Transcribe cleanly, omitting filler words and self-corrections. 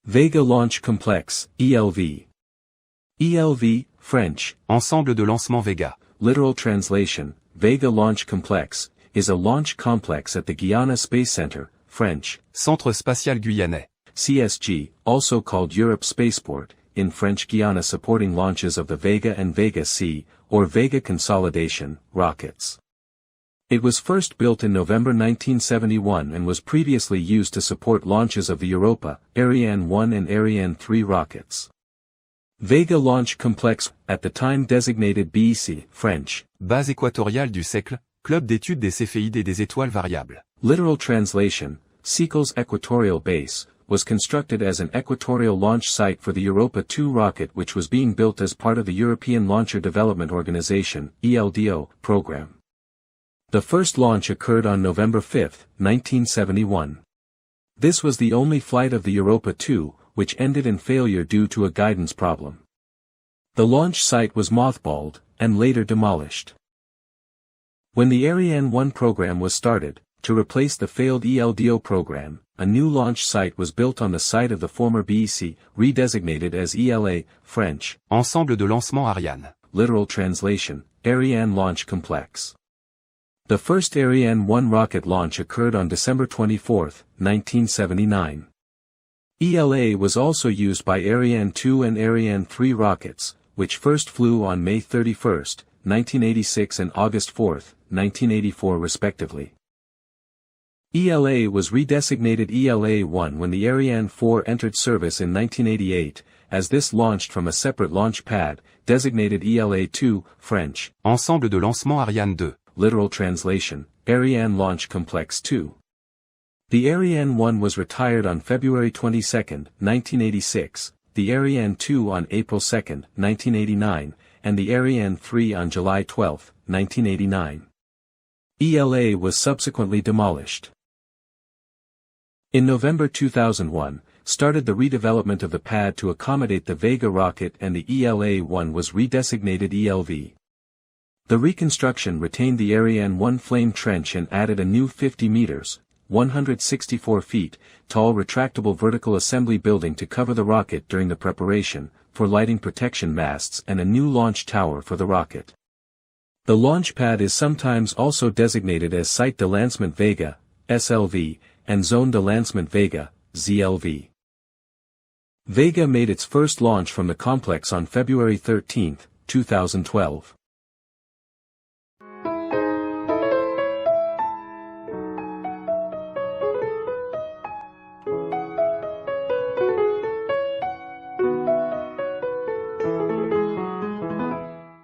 Vega Launch Complex, ELV. ELV, French, Ensemble de Lancement Vega. literal translation, Vega Launch Complex, is a launch complex at the Guiana Space Centre, French, Centre spatial guyanais. CSG, also called Europe Spaceport, in French Guiana, supporting launches of the Vega and Vega C, or Vega Consolidation, rockets. It was first built in November 1971 and was previously used to support launches of the Europa, Ariane 1 and Ariane 3 rockets. Vega Launch Complex, at the time designated BEC, French, Base équatoriale du siècle, Club d'études des céphéides et des étoiles variables. literal translation, Siècle's Equatorial Base, was constructed as an equatorial launch site for the Europa 2 rocket, which was being built as part of the European Launcher Development Organization, ELDO, program. The first launch occurred on November 5, 1971. This was the only flight of the Europa 2, which ended in failure due to a guidance problem. The launch site was mothballed, and later demolished. When the Ariane 1 program was started, to replace the failed ELDO program, a new launch site was built on the site of the former BEC, redesignated as ELA, French, Ensemble de Lancement Ariane. literal translation, Ariane Launch Complex. The first Ariane 1 rocket launch occurred on December 24, 1979. ELA was also used by Ariane 2 and Ariane 3 rockets, which first flew on May 31, 1986 and August 4, 1984 respectively. ELA was redesignated ELA-1 when the Ariane 4 entered service in 1988, as this launched from a separate launch pad, designated ELA-2, French, Ensemble de Lancement Ariane 2. literal translation, Ariane Launch Complex 2. The Ariane 1 was retired on February 22, 1986, the Ariane 2 on April 2, 1989, and the Ariane 3 on July 12, 1989. ELA was subsequently demolished. In November 2001, started the redevelopment of the pad to accommodate the Vega rocket, and the ELA-1 was redesignated ELV. The reconstruction retained the Ariane 1 flame trench and added a new 50 meters, 164 feet, tall retractable vertical assembly building to cover the rocket during the preparation, for lighting protection masts, and a new launch tower for the rocket. The launch pad is sometimes also designated as Site de Lancement Vega, SLV, and Zone de Lancement Vega, ZLV. Vega made its first launch from the complex on February 13, 2012.